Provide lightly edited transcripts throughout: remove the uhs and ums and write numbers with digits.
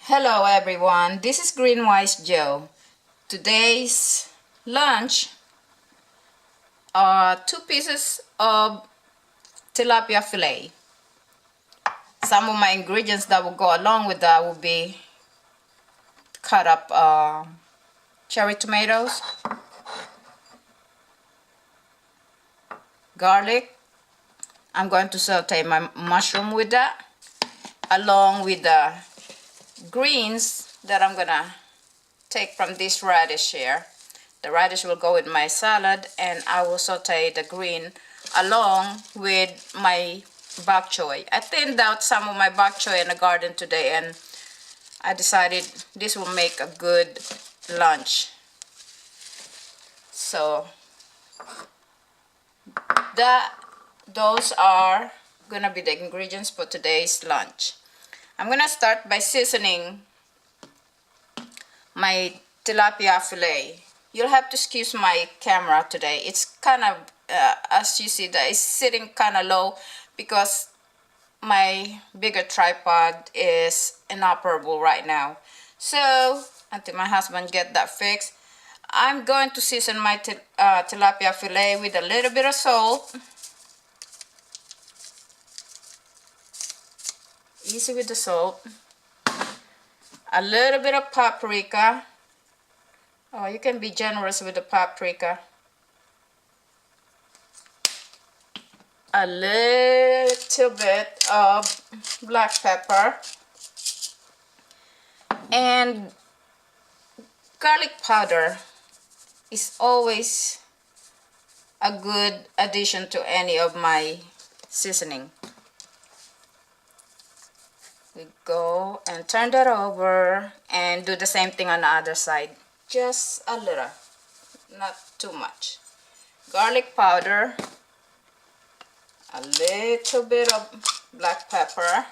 Hello everyone, this is Green Wise Joe. Today's lunch are 2 pieces of tilapia fillet. Some of my ingredients that will go along with that will be cut up cherry tomatoes, garlic. I'm going to saute my mushroom with that, along with the greens that I'm gonna take from this radish here. The radish will go with my salad, and I will saute the green along with my bok choy. I thinned out some of my bok choy in the garden today, and I decided this will make a good lunch. So those are gonna be the ingredients for today's lunch. I'm gonna start by seasoning my tilapia fillet. You'll have to excuse my camera today. It's kind of, as you see, that it's sitting kind of low because my bigger tripod is inoperable right now. So until my husband get that fixed, I'm going to season my tilapia fillet with a little bit of salt. Easy with the salt. A little bit of paprika. Oh, you can be generous with the paprika. A little bit of black pepper. And garlic powder is always a good addition to any of my seasoning. We go and turn that over and do the same thing on the other side. Just a little, not too much. Garlic powder, a little bit of black pepper,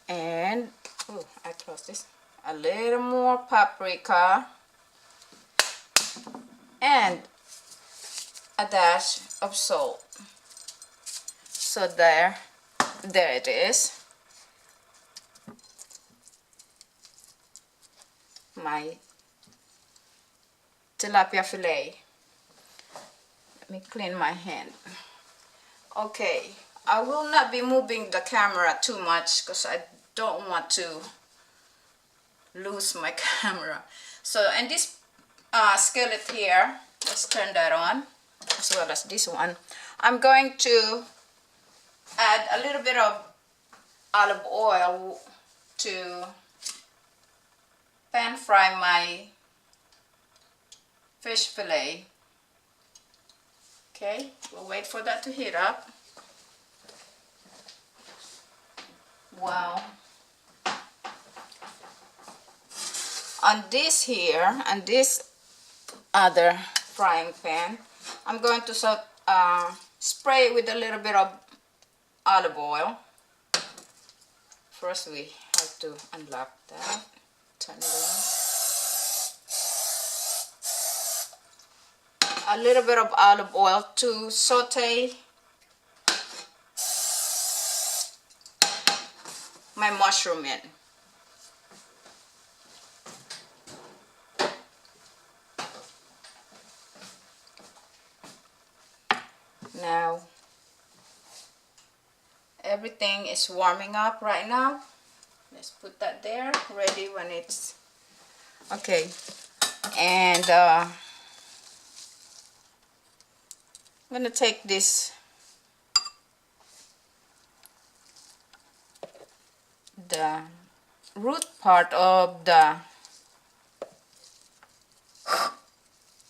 and I close this. A little more paprika, and a dash of salt. So there it is. My tilapia fillet. Let me clean my hand. Okay, I will not be moving the camera too much because I don't want to lose my camera. So, and this skillet here, let's turn that on, as well as this one. I'm going to add a little bit of olive oil to pan fry my fish fillet. Okay, we'll wait for that to heat up. Wow. On this here, and this other frying pan, I'm going to spray it with a little bit of olive oil. First we have to unlock that, turn it on. A little bit of olive oil to saute my mushroom in. Now everything is warming up right now. Let's put that there, ready when it's okay. And I'm gonna take this the root part of the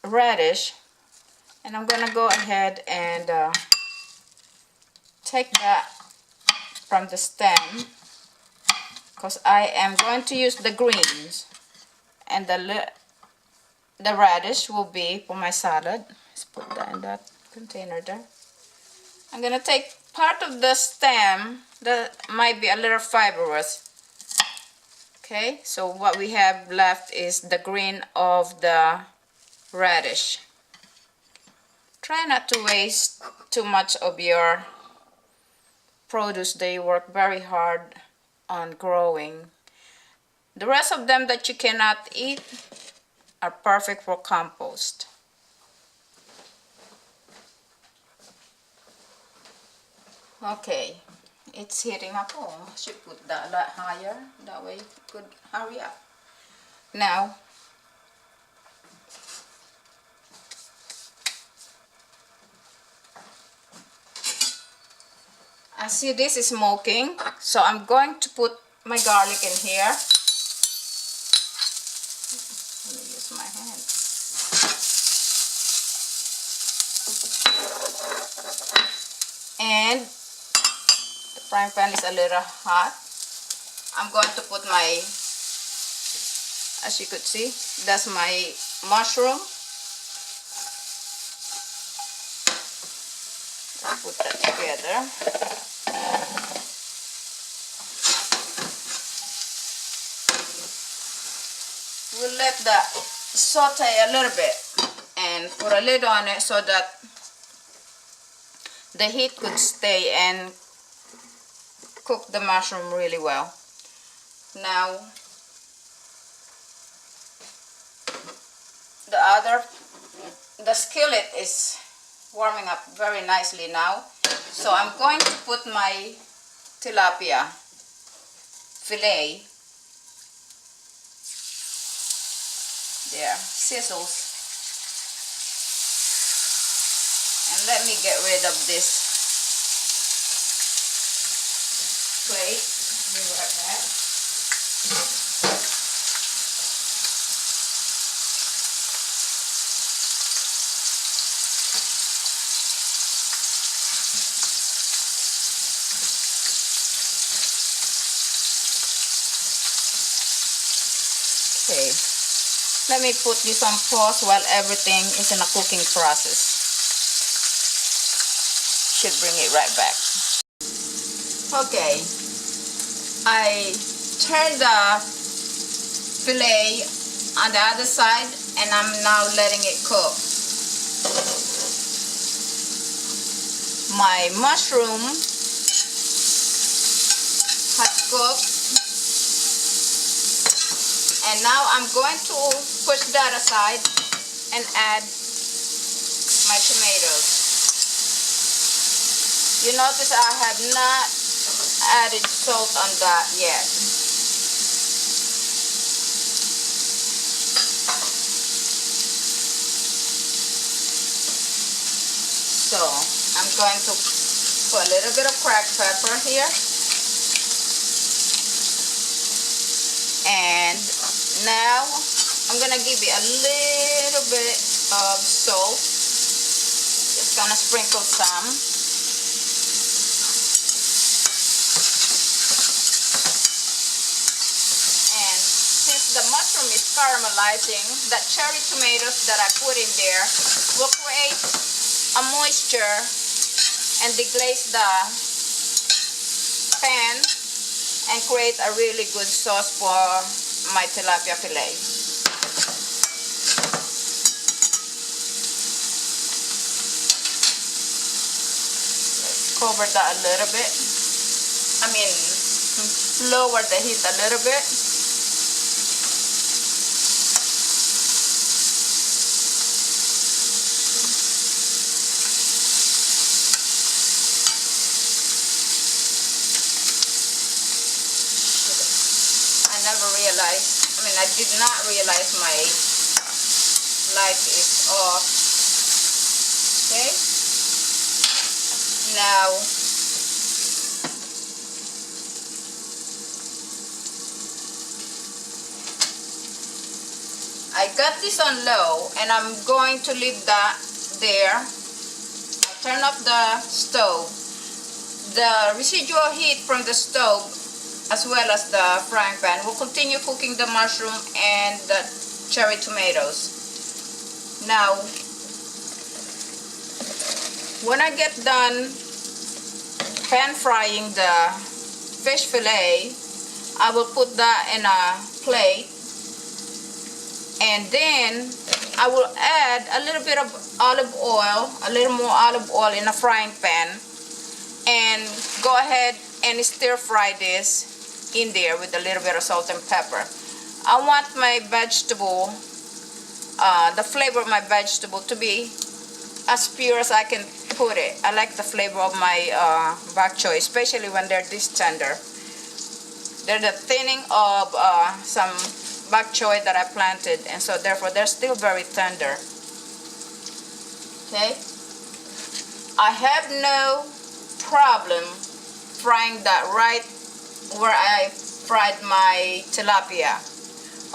radish, and I'm gonna go ahead and take that from the stem, because I am going to use the greens, and the radish will be for my salad. Let's put that in that container there. I'm gonna take part of the stem that might be a little fibrous. Okay, so what we have left is the green of the radish. Try not to waste too much of your produce. They work very hard on growing. The rest of them that you cannot eat are perfect for compost. Okay, it's heating up. Oh, I should put that a lot higher. That way it could hurry up. Now, I see this is smoking, so I'm going to put my garlic in here. Let me use my hand. And the frying pan is a little hot. I'm going to put my, as you could see, that's my mushroom. Let's put that together. We'll let that saute a little bit and put a lid on it so that the heat could stay and cook the mushroom really well. Now, the skillet is warming up very nicely now. So I'm going to put my tilapia fillet there, sizzles. And let me get rid of this plate. Be right back. Okay, let me put this on pause while everything is in a cooking process. Should bring it right back. Okay, I turned the fillet on the other side and I'm now letting it cook. My mushroom has cooked. And now I'm going to push that aside and add my tomatoes. You notice I have not added salt on that yet. So I'm going to put a little bit of cracked pepper here. And now I'm gonna give it a little bit of salt. Just gonna sprinkle some. And since the mushroom is caramelizing, the cherry tomatoes that I put in there will create a moisture and deglaze the pan and create a really good sauce for my tilapia fillet. Let's cover that a little bit. I mean, lower the heat a little bit. I did not realize my light is off. Okay, now I got this on low and I'm going to leave that there. I turn off the stove. The residual heat from the stove as well as the frying pan will continue cooking the mushroom and the cherry tomatoes. Now, when I get done pan frying the fish fillet, I will put that in a plate and then I will add a little bit of olive oil, a little more olive oil in a frying pan and go ahead and stir fry this in there with a little bit of salt and pepper. I want my vegetable, the flavor of my vegetable to be as pure as I can put it. I like the flavor of my bok choy, especially when they're this tender. They're the thinning of some bok choy that I planted, and so therefore they're still very tender. Okay, I have no problem frying that right where I fried my tilapia.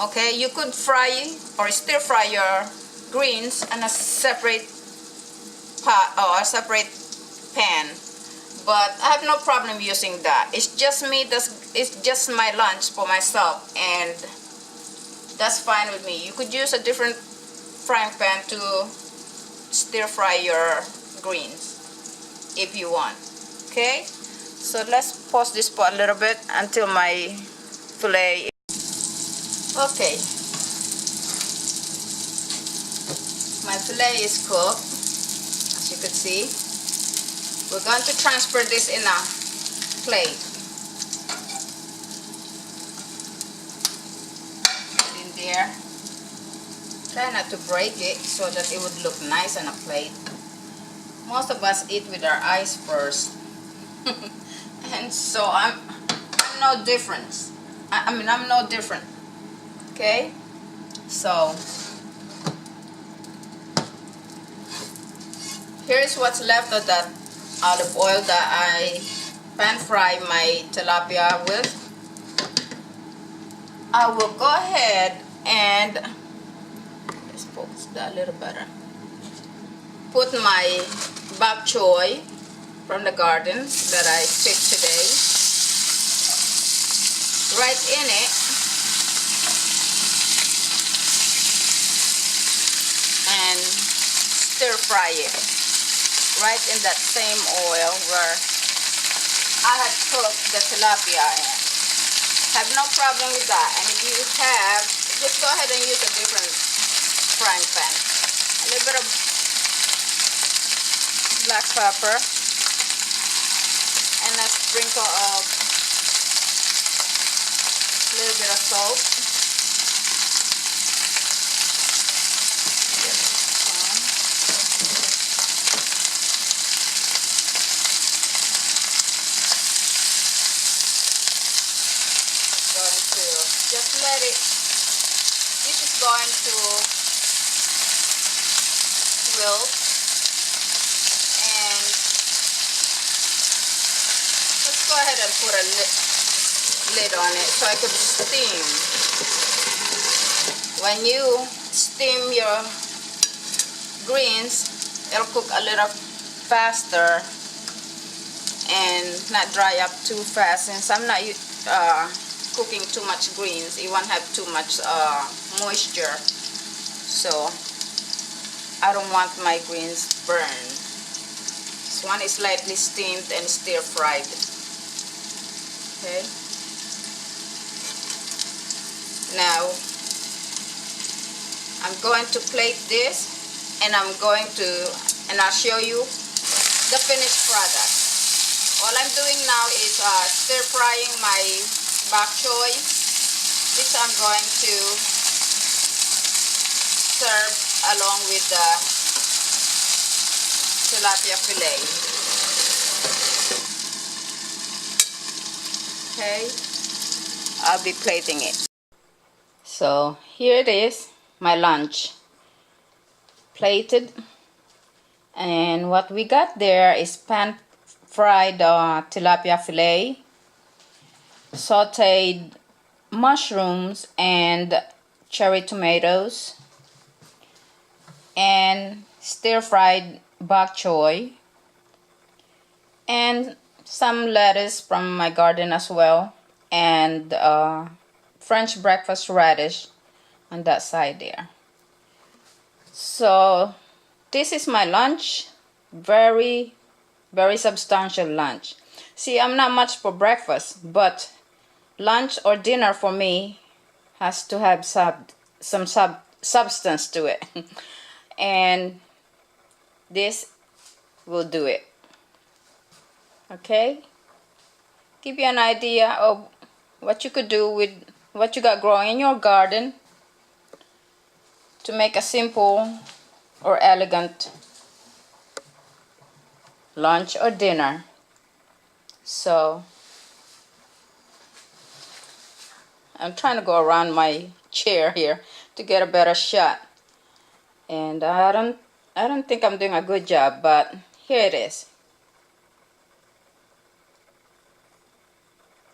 Okay, you could fry or stir fry your greens in a separate pot or a separate pan, but I have no problem using that. It's just me, it's just my lunch for myself, and that's fine with me. You could use a different frying pan to stir fry your greens if you want. Okay, so let's pause this pot a little bit until my fillet. Okay, my fillet is cooked, as you can see. We're going to transfer this in a plate. Put it in there. Try not to break it so that it would look nice on a plate. Most of us eat with our eyes first. And so I'm no difference. I mean, I'm no different. Okay? So here's what's left of that olive oil that I pan fry my tilapia with. I will go ahead and let's focus that a little better. Put my bok choy from the garden that I picked today right in it, and stir fry it right in that same oil where I had cooked the tilapia in. Have no problem with that. And if you have, just go ahead and use a different frying pan. A little bit of black pepper and a sprinkle of a little bit of salt. Just let it, this is going to wilt, and let's go ahead and put a lid on it so I could steam. When you steam your greens, it'll cook a little faster and not dry up too fast. Since I'm not cooking too much greens, it won't have too much moisture, so I don't want my greens burned. This one is lightly steamed and stir fried. Okay, now I'm going to plate this, and I'll show you the finished product. All I'm doing now is stir frying my bok choy, which I'm going to serve along with the tilapia fillet. Okay, I'll be plating it. So here it is, my lunch plated, and what we got there is pan fried tilapia fillet, sauteed mushrooms and cherry tomatoes, and stir-fried bok choy, and some lettuce from my garden as well, and French breakfast radish on that side there. So this is my lunch. Very, very substantial lunch. See, I'm not much for breakfast, but lunch or dinner for me has to have some substance to it. And this will do it. Okay? Give you an idea of what you could do with what you got growing in your garden to make a simple or elegant lunch or dinner. So I'm trying to go around my chair here to get a better shot, and I don't think I'm doing a good job, but here it is.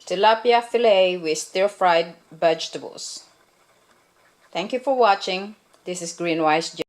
Tilapia fillet with stir-fried vegetables. Thank you for watching. This is Greenwise.